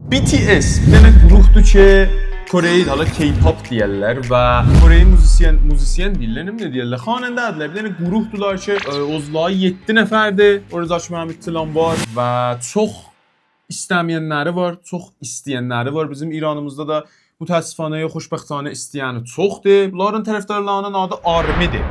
BTS bir dənə qruhdur ki, Kore'yi hala K-pop deyirlər və Kore'yi müzisyen deyirlər, nə deyirlər? Xanəndədirlər. Bir dənə qruhdular ki, özləri 7 nəfərdir. Orada mənim ittiham var və çox istəməyənləri var, çox istəyənləri var. Bizim İranımızda da mütəəssifانه ya xoşbəxtانه istəyəni çoxdur. Bunların tərəfdarlarının adı ARMY-dir.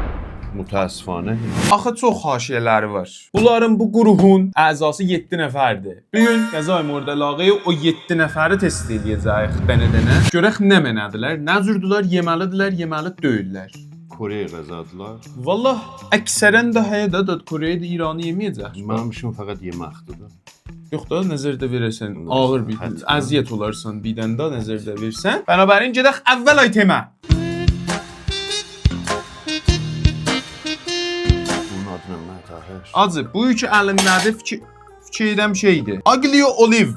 Mütəəssifانه. Axı çox haşiyələri var. Bunların bu qruhun əzası 7 nəfərdir. Bu gün Qəzay Murad Əlağəyə o 7 nəfəri test edəcəyik dənə-dənə. Görək nə mənədilər, nə cürdülər, yeməlidirlər, yeməli deyillər. Kore'ye qazadılar. Vallah əksərən də hədə də Kore'də İranı yeməyəcək. Mənim işim fəqət yeməkdir. Yox da nəzərdə verəsən, ağır bir əziyyət olarsan bidəndə nəzərdə versən. Bənabərin gedək əvvəl aytemə. Acı, bu iki əlimlərdə fikir edəm şeydir. Aglio Olive.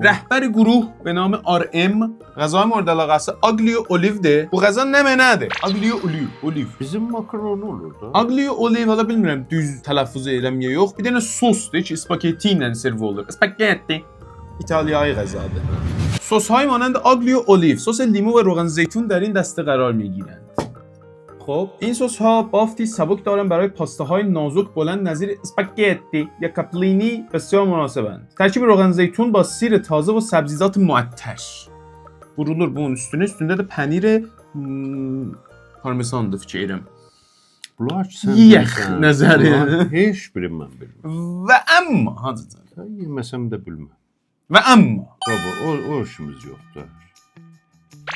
Rəhbəri quruh be namı RM. Qəza Murad Əlağəsi Aglio Olive'dir. Bu qəza nə mənədir? Aglio Olive. Bizim makaronu olur da. Aglio Olive hala bilmirəm düz tələffüz edirəm ya yox. Bir dənə sosdur ki, spagetti ilə serv olunur. Spagetti. İtaliyayı qəzadır. Sos‌های مانند Aglio Olive، سس لیمو و روغن زیتون در این دسته قرار می‌گیرند. خب این سس ها بافتی سبک دارن برای پاستاهای نازک بلند نظیر اسپاگتی یا کاپلینی بسیار مناسبند. ترکیب روغن زیتون با سیر تازه و سبزیجات معطر. Vurulur bunun üstüne. Üstünde de penire parmesandı fikrim. Bunlar sən Yiyək nəzəri. Heç birim mən bilmirəm. Və amma hacıcan. Yeməsəm də bilməm. Və amma Baba, o işimiz yoxdur.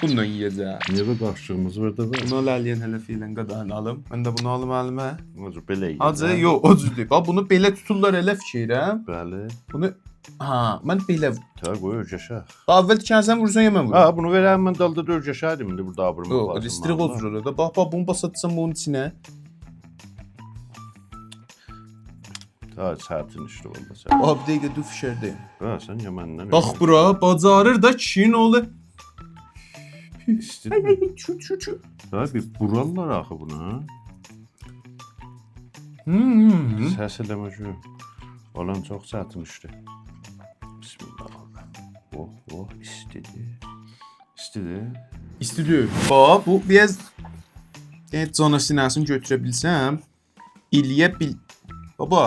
bununla yiyəcək. Niyə bir qaşığımız var da var? Bunu ləliyən hələ fiilən qadağını alım. Mən də bunu alım əlimə. Acı belə yiyək. Acı, yox, o cüzdür. Bax, bunu belə tuturlar elə fikirəm. Bəli. Bunu, mən belə... Ta qoy öyrəşək. Əvvəl tikənsən vursan yemən vurur. Bunu verəm mən dalda da öyrəşərdim indi burada abırmaq lazım. Yox, ristrik olur orada. Bax, bunu basatsan bunun içinə. Ta sərtin işdir valla sən. Bax, bir dəqiqə dur fişərdəyim. Sən ya məndən Bax bura, bacarır da kin olur. İstəyir. Çü. Ta bir burallar axı buna. Səs eləmə şu. Olan çox sərtin işdir. Bismillah. Oh, istedi. İstidi. Bax, bu biraz cana sinəsini götürə bilsəm, Baba,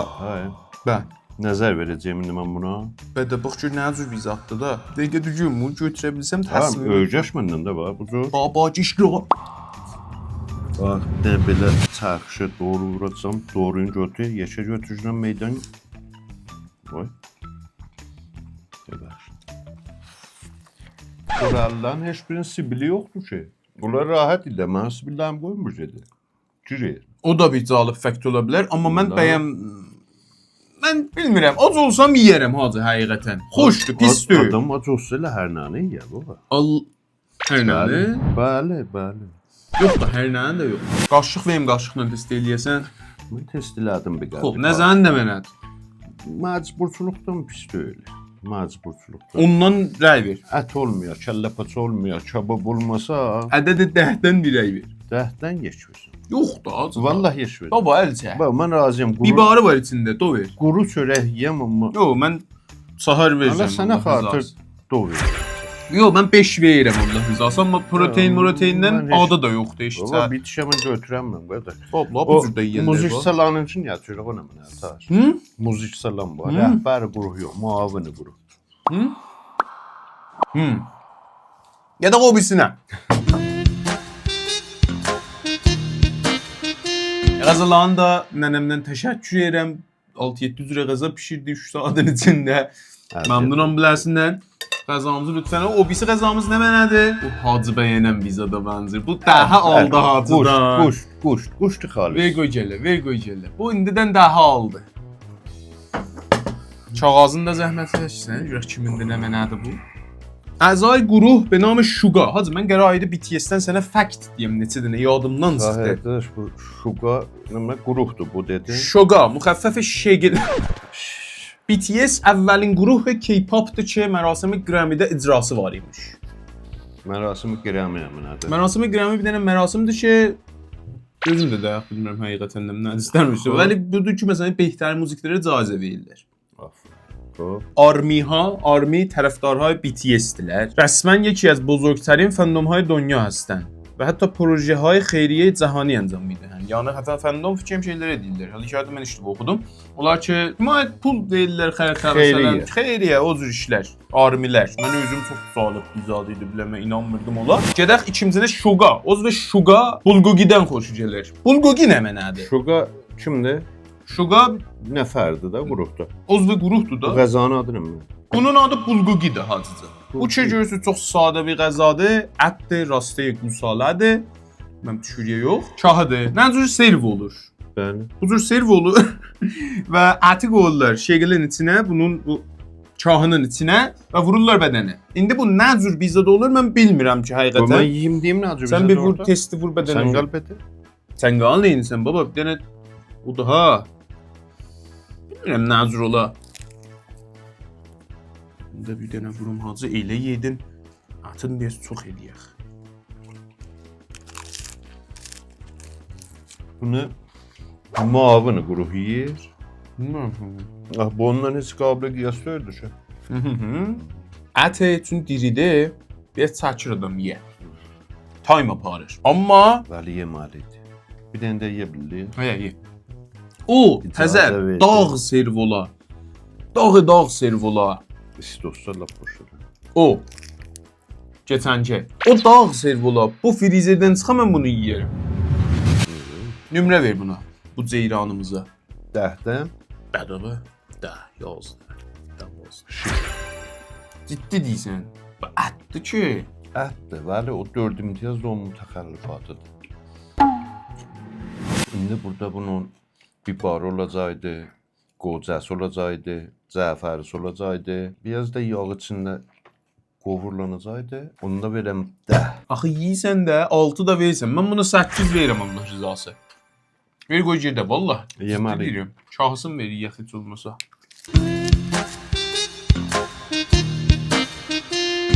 bə. Nəzər verəcəyim indi mən buna. Bədə bax gör nə cür bir zaddır da. Dəqiqə düzgün bunu götürə bilsəm təsmin. Öyrəş məndən də var bu cür. Baba, gişli. Bax, də belə çarxışı doğru vuracam, doğruyun götür, yeşə götürəcəm meydan. Vay. Bəbəş. Buraların heç birinin sibili yoxdur ki. Bunlar rahat idi, mən sibillərimi qoymur dedi. Girir. O da bir cəlib fakt ola bilər, amma mən bilmirəm. Ac olsam yeyərəm hacı həqiqətən. Xoşdur, pisdir. Adam ac olsa elə hər nənə yeyər baba. Hər nənə? Bəli. Yox da hər nənə də yox. Qaşıq verim qaşıqla test eləyəsən. Mən test elədim bir qədər. Xoş, nə zənin nə mənədir? Məcburçuluqdan pis deyil. Məcburçuluqdan. Ondan rəy ver. Ət olmuyor, kəllə paça olmuyor, kabab olmasa... Ədədə 10-dən bir rəy ver. 10-dən geçiyorsun. Yox da acı. Vallahi yeş ver. Baba əl çək. Baba mən razıyam. Bibarı var içində, do ver. Quru çörək yeyəm amma... Yox, mən sahar verəcəm. Allah sənə xatır do ver. Yox, mən 5 verirəm Allah rızası, amma proteindən adı da yoxdur heç. Baba bitişə mən götürəm mən qardaş. Baba, bu cürdə yeyəndə. Muzik salanın üçün yatırıq ona mən ətaş. Muzik salan var. Rəhbər quruq yox, muavini quruq. Ya da o birisine. Qazalan da nənəmdən təşəkkür edirəm. 6-7 üzrə qaza pişirdi 3 saatin içində. Məmnunam bilərsindən. Qazamızı lütfən. O birisi qazamız nə mənədir? Bu Hacı bəyənən bizə də bənzir. Bu daha aldı Hacıdan. Quşdur xalis. Ver qoy gələ. Bu indidən daha aldı. Kağızın da zəhmət çəksən. Görək kimindir nə mənədir bu? Əzay quruh be namı Şuga. Hacı mən qərə ayda BTS-dən sənə fact deyim neçə dənə yadımdan çıxdı. Qardaş bu Şuga nə quruhdur bu dedi. Şuga müxəffəf şegil. BTS əvvəlin quruh və K-popdur ki, mərasimi Grammy-də icrası var imiş. Mərasimi Grammy-yə nədir? Mərasimi Grammy bir dənə mərasimdir ki, özüm də dəqiq bilmirəm həqiqətən nə istərmişdim. Vəli budur ki, məsələn, behtar musiqilərə icazə verirlər. Hop. Army tərəfdarları BTS-dilər. Rəsmən yeki az buzurgtərin fəndonهای dünya هستن və hətta projeهای xeyriyyə cəhani enjam edirlər. Yəni hətta fəndon fikrim şeylər edirlər. Hələ ki mən işdə oxudum. Onlar ki, himayət pul verirlər xəyriyyə. Xeyriyyə o cür işlər. Armilər. Mən özüm çox salib bizad idi biləmə inanmırdım ola. Gedək ikincinə Suga. Özü Suga Bulgogidən xoş gəlir. Bulgogi nə mənadır? Suga kimdir? Suga Nəfərdir də qrupda. özü qrupdur da. Qəzanın adı nə? Bunun adı Bulgogidir hacıcı. Bu ki görürsünüz çox sadə bir qəzadır. Ətdir, rastayı qusaladır. Mən tükürüyə yox. Şahıdır. Nə cür serv olur? Bəli. Bu cür serv olur və əti qoyurlar şeqilin içinə, bunun bu kahının içinə və vururlar bədənə. İndi bu nə cür bizdə olur mən bilmirəm ki həqiqətən. Mən yeyim deyim nə cür bizdə. Sən bir vur testi vur bədənə. Sən qəlbəti. Sən qal neyinsən baba? Bir dənə o daha bilmirəm nə cür ola. İndi bir dənə vurum hacı elə yedin. Atın biraz çox eləyək. Bunu mavını qrup yeyir. Bilmirəm. Ah, bu ondan heç qablı qiyas deyildir ki. Ət üçün diridir. Biraz çəkir adam ye. Time aparır. Amma Vəli yeməlidir. Bir dənə də yeyə bildi. ye. O təzə verdi. dağ serv ola. Dağ serv ola. İstoslarla xoşdur. O. Geçənki. O dağ serv ola. Bu frizerdən çıxa mən bunu yeyərəm. Nömrə ver buna. Bu ceyranımıza. 10-dən Bədava. Da, yazdı. Davaz. Ciddi deyirsən. Bu ətdir ki. ətdir. Vəli o 4 imtiyaz da onun təxəllifatıdır. İndi burada bunun bibarı olacaqdı, qocası olacaqdı, cəfərisi olacaqdı. Biraz da yağ içində qovurlanacaqdı. Onu da verəm 10. Axı yeyirsən də 6 da verirsən. Mən buna 8 verirəm Allah rızası. Ver qoy gedə vallah. Yeməli. Deyirəm. Şahısın verir yaxı heç olmasa.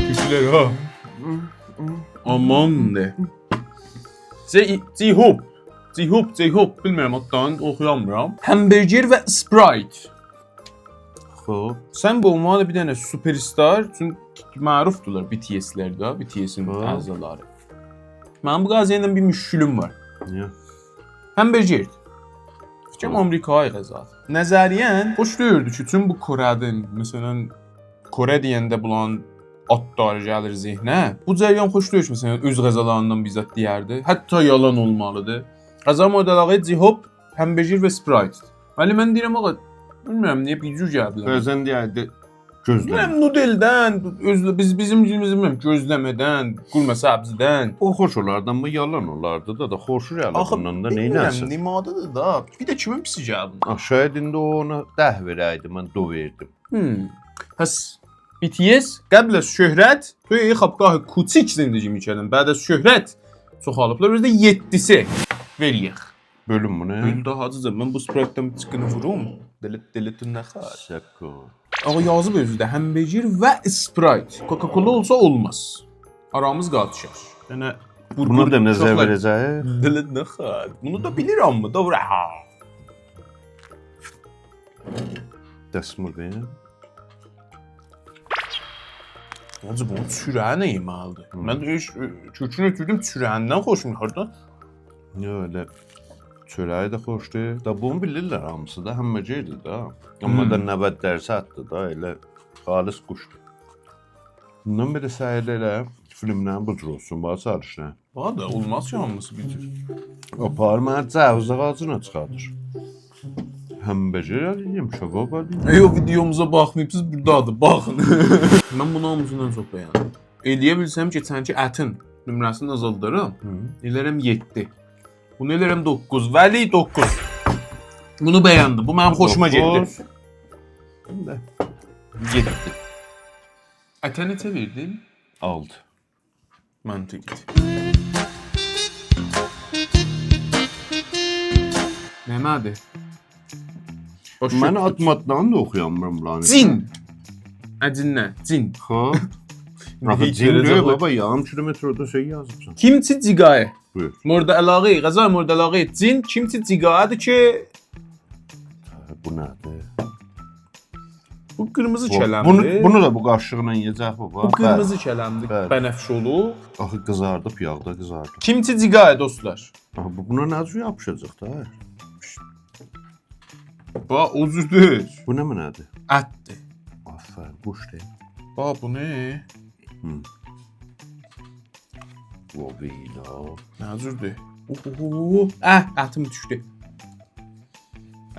Küçülər ha. Aman de. Cihop. Bilmirəm addan oxuyamıram. Hamburger və Sprite. Xoş. Sən bu olmalı bir dənə superstar, çünki mərufdular BTS-lər də, BTS-in Ha. əzaları. Mənim bu qaziylə bir müşkülüm var. Niyə? Hamburger. Fikrim Amerikaya qəzadır. Nəzəriyyən xoş deyirdi ki, çünki bu Korədən, məsələn, Korə deyəndə bulan adlar gəlir zehnə. Bu cəryan xoş deyir ki, məsələn, öz qəzalarından bizzat deyərdi. Hətta yalan olmalıdır. Qəza modelağı Cihop, Hamburger və Sprite. Bəli, mən deyirəm, ağa, bilmirəm, niyə bir cür gəldi. Bəzən deyərdi gözləm. Bilmirəm, nudeldən, bizim dilimiz gözləmədən, qurma səbzidən. O xoş olardı, amma yalan olardı da xoşur yalan bundan da neynəsin? Limadıdır da. Bir də kimin pisi gəldi? Şayad indi o ona 10 verəydi, mən 2 verdim. Pəs BTS qəbl az şöhrət toy xabqah kuçik zindagi میکردن. بعد از şöhrət çoxalıblar. Özdə 7-si veriyək. Bölüm bunu. Öldü hacıca mən bu Sprite-dən çıxını vurum. Delet nə xar. Şəkko. Ağa yazıb özüdə hamburger və Sprite. Coca-Cola olsa olmaz. Aramız qatışır. Yəni Bunu da nəzər verəcək. Delet nə xar. Bunu da bilirəm mi? Doğru. Dəsmur benim. Hacı bunun çürəyi nə yeməlidir? Mən də heç kökünü ötürdüm çürəyindən xoşum harda. Öyle. Çöreği de xoşdur. Da bunu bilirlər hamısı da hamburgerdir da. Amma da 90% ətdir da elə xalis quşdur. Bundan beri səhərlə elə filmlərin bu cür olsun, bax çalışına. Var da olmaz ki hamısı bir cür. Apar mənə cəviz ağacına çıxardır. Hamburger yiyeyim, şaka var. Ey o videomuza baxmayıbsınız burdadır, baxın. Mən bunu hamısından çox bəyəndim. Eləyə bilsəm keçənki ətin nömrəsini azaldıram. Elərəm 7. Bunu elərəm 9. Vəli 9. Bunu bəyəndim. Bu mənim xoşuma getdi. 7. Ətə neçə verdin? 6. Mantıqlı. Nəmədir? Mən atmatdan da oxuyamıram lan. Cin. Ədinlə, cin. Ha? Axı cin deyil baba, yarım kilometr orada şey yazıbsan. Kimçi ciqayı. Buyur. Murad əlaqə, qəza murad əlaqə cin kimçi ciqayıdır ki Bu nədir? bu Bu qırmızı kələmdir. Bunu da bu qaşıqla yeyəcək baba. Bu qırmızı kələmdir. Bəli. Bənəfşolu. Axı qızardıb, yağda qızardı. Kimçi cigay dostlar. Aha, buna nə cür yapışacaq da? Bax, ucuzdur. Bu nə mənədir? Ətdir. Afərin, quş deyil. Bax, bu nə? Vovina. Nəzirdir? Ətim düşdü.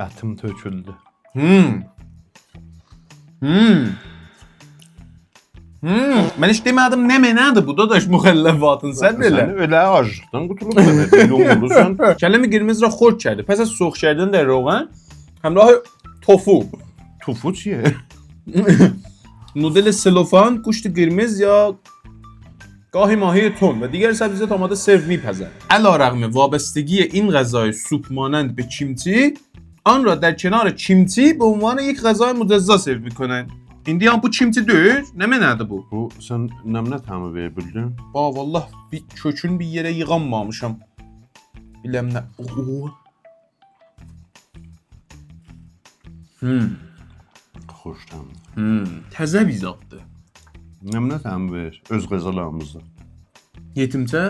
Ətim töküldü. Mən heç demədim nə mənadır bu dadaş müxəlləfatın sən elə. Sən elə acıqdan qutulub sənə yumulusan. Kələmi qırmızı xoş gəldi. Pəs az soğuk şərdən də roğan. Həmrah tofu. Tufu çiyə. Nudel selofan, kuştu qırmızı ya gahi mahi ton و دیگر سبزیجات آماده سرو می‌پزند. علیرغم وابستگی این غذای سوپ مانند به کیمچی، آن را در کنار کیمچی به عنوان یک غذای مجزا سرو می‌کنند. İndi bu çimçi deyil. Nə mənadır bu? Bu sən nəminə tamı ver bildin? Ba vallah bir kökün bir yerə yığanmamışam. Biləm nə. Xoşdan. Təzə bir zaddır. Nəminə tamı ver öz qəzalarımızda. Yetimçə?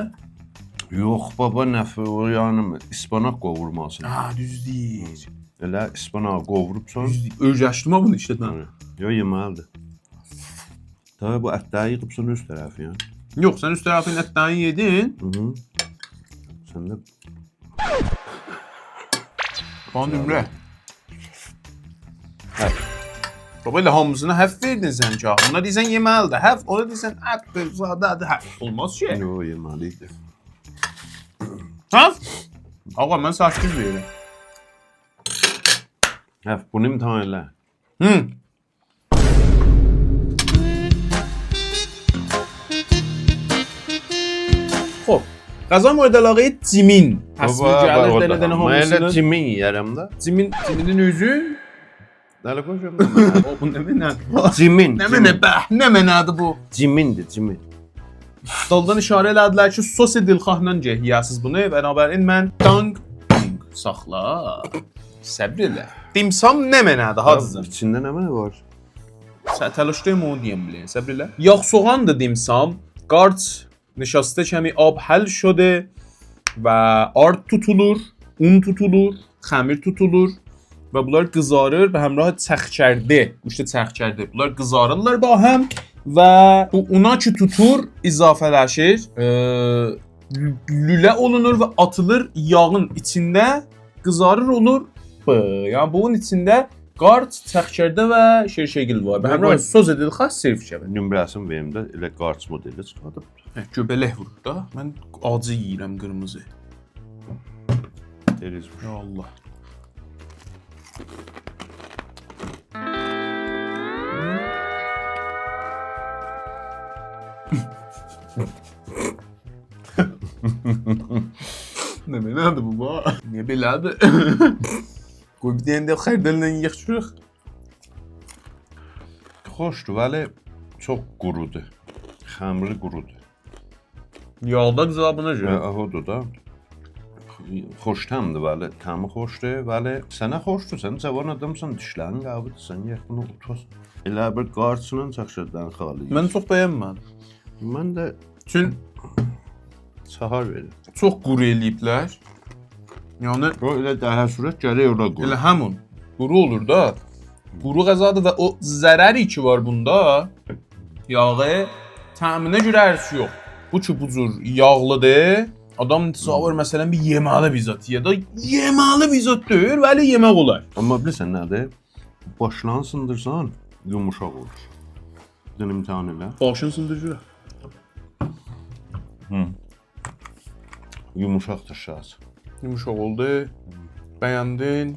Yox baba nəfi o yəni ispanaq qovurması. Ha, düz deyir. Elə ispanağı qovurubsan. Öyrəşdim bunu işte mən. Yo yeməlidir. Tabii bu ətləri yığıbsan üst tərəfi ya. Yox, sən üst tərəfin ətlərini yedin. Sən də Bana nümrə. Baba elə hamısına həf verdin sən ki. Buna deyirsən yeməlidir. Həf, ona deyirsən ətdir, zadədir, həf. Olmaz ki. yo yeməlidir. Həf? Ağa, mən 8 verirəm. Həf, bunu imtahan elə. Xoş. Qəza mورد علاقه cimin. Həsbi gəlir dənə-dənə Mən elə hamısını. cimin yeyərəm də. Ciminin özü. Dəli qoşum. O bu nə mənadır? Cimin. Nə mənə bəh, nə mənadır bu? Cimindir, cimin. Daldan işarə elədilər ki, sos dilxahla yeyəsiz bunu. Bərabərin mən dang saxla. Səbr elə. Dimsam nə mənadır? Hacızım. İçində nə mənə var? Sən təlaşdayım onu deyəm bilin. Səbr elə. Yağ soğan da dimsam. Qarç nişaste kemi ab həll şode və ard tutulur, un tutulur, xəmir tutulur və bunlar qızarır və həmrah çəxkərdi. İşte çəxkərdi. Bunlar qızarırlar ba həm və bu una ki tutur izafələşir. Lülə olunur və atılır yağın içində qızarır olur. Yəni bunun içində qarç, çəxkərdə və şirşegil var. Və həmrah söz edil xas sirf şəbə. Nömrəsini verim də elə qarç modeli çıxarıb. Göbələk vurur da. Mən acı yeyirəm qırmızı. Deriz. Ya Allah. Nə mənadır bu ba? Niyə belədir? Qoy bir dənə də xərdəllə yeyək çıxırıq. Xoşdur, vəli çox qurudur. Xəmri qurudur. Yağda qızabına görə. Odur da. Xoştamdır, vəli. Tamı xoşdur, vəli. Sənə xoşdur, sən cavan adamsan, dişlərin qabıdır, sən yer bunu utast. Elə bir qarçının çaxşırdan xalıyım. Mən çox bəyənmədim. Mən də Çün sahar verim. çox quru eləyiblər. Yəni O elə daha sürət gərək ora qoy. elə həmin quru olur da. Quru qəzadır və o zərəri ki var bunda yağı təminə görə ərsi yox. Bu ki bu cür yağlıdır. Adam intisabır məsələn bir yeməli bir zat ya da yeməli bir zat deyir, vəli yemək olar. Amma bilirsən nədir? Başlarını sındırsan yumuşaq olur. Bir dənə imtahan elə. Başın sındırır. Yumuşaqdır şahs. Yumuşaq oldu. Bəyəndin.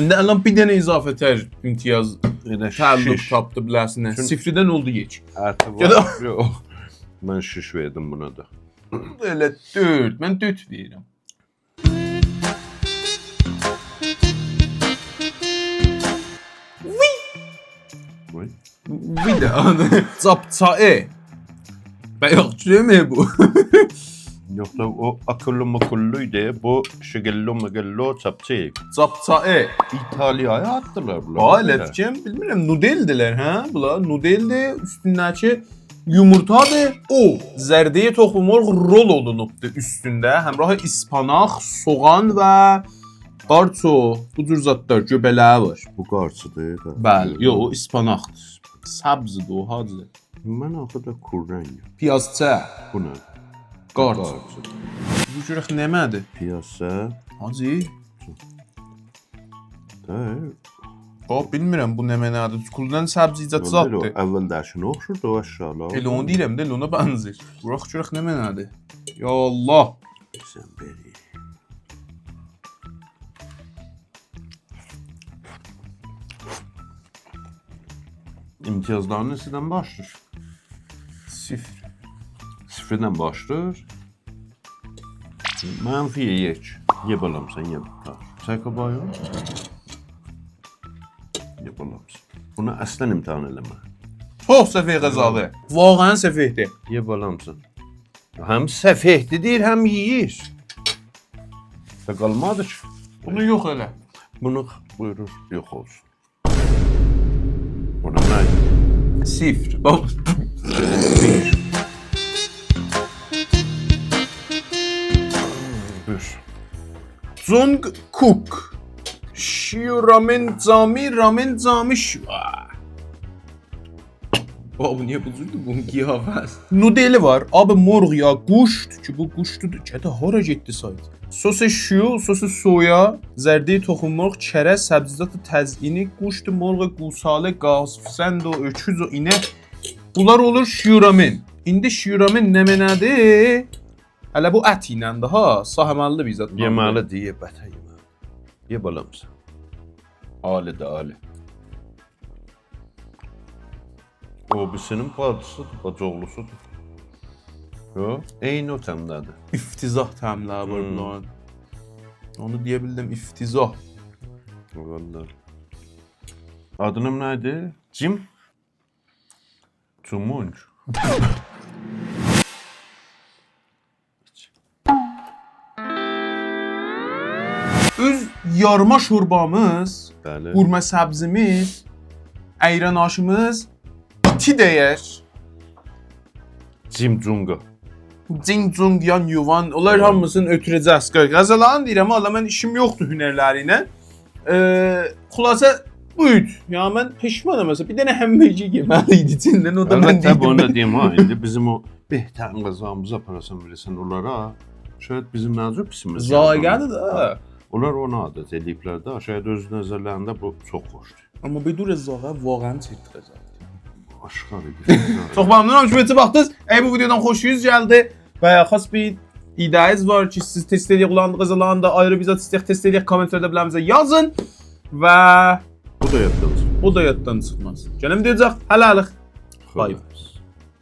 İndi əlan bir dənə izafətər imtiyaz Elə təllüq şiş. tapdı biləsinə. Sifridən oldu yeç. Ərti Ya da- var. Yox. Mən şiş verdim buna da. Elə 4, mən 4 deyirəm. Vay. Bir də capçae. Bəyaqçı mi bu? Yox da o akıllı makullu idi. Bu şigello magello çapçı. Capçae. İtalya'ya attılar bunlar. Aa, elə fikrim, bilmirəm, nudeldiler, hə? Bunlar nudeldi, üstündəki yumurtadır. O, zərdiyə toxumluq rol olunubdu üstündə. Həmrahı ispanaq, soğan və qarço, bu cür zadlar, göbələri var. Bu qarçıdır da. Bəli, yox, o ispanaqdır. Səbzidir o, hacı. Mən axı da kurranga. Piyazça, Bu nə? qarço. Bu cürək nəmədir? Piyasa. Hacı, Da. bilmirəm bu nə mənadır. Kuldan səbzicət zaddır. Əvvəldəşinə oxşurdu o aşağılar. Elə onu deyirəm də, ona bənzir. Bıraq görək nə mənadır. Ya Allah. Sən beri. İmtiyazların neçədən başlayır? Sifr. Sıfırdan başlayır. Mənfiyə yeç. Ye balamsan, ye. Çay qabağı yox. Ye balamsan. Bunu əslən imtahan eləmə. Çox səfeh qəzalı. Vaqəən səfehdir. Ye balamsan. Həm səfehdir deyir, həm yeyir. Və qalmadı ki. Bunu yox elə. Bunu buyurur, yox olsun. Ona nə? Sifr. Buyur. Jung Cook. Shiu ramen cami şua. Abi niye bozuldu bunun qiyafəsi? Nudeli var. Abi morğ ya, quşdur ki, bu quşdur. Kədə hara getdi sayt? Sosu şiu, sosu soya, zərdi toxumluq, çərəz, səbzizatı təzini, quşdur, morğ, qusalə, qazfsənd o, öküz o, inək. Bunlar olur şiuramen. İndi şiuramen nə mənadır? Hələ bu ət iləndir ha, sahəməlidir bizət. Yeməli deyə bətə yeməli. Ye balamsan. Ali də ali. O birisinin bacısıdır, bacıoğlusudur. Yox, eyni o təmdədir. İftizah təmləri var bunların. Onu deyə bildim, iftizah. Vallahi. Adınım nədir? Jim? Cumunc. Öz yarma şorbamız, Bəli. qurma səbzimiz, əyran aşımız iti deyər. Jim Cunga. Cing-cung, yan yuvan, onlar hamısını ötürəcəz. Qəzalan deyirəm, Allah mən işim yoxdur hünərləri ilə. Xülasə buyut. Ya mən peşmanam mesela. Bir dənə həmməcik yeməli idi içindən, o da mən Əlbəttə deydim. bunu da deyim ha, indi bizim o behtan qazamızı aparasan bilirsən onlara. Şayad bizim nazır pisimiz. Zayədir də. Onlar onu adət ediblər də. Şayad öz nəzərlərində bu çox xoşdur. Amma bir dur zağa vaqəən çəkdirəcək. Aşkar edir. Çox məmnunam ki, beni baxdınız. Əgər bu videodan xoşunuz gəldi və ya xas bir iddianız var ki, siz test edək ulandığınız alanda ayrı bizə test edək, kommentlərdə biləmizə yazın və Bu da yaddan çıxır. o da yaddan çıxmaz. Gələm deyəcək, hələlik. Bye. Xeyr.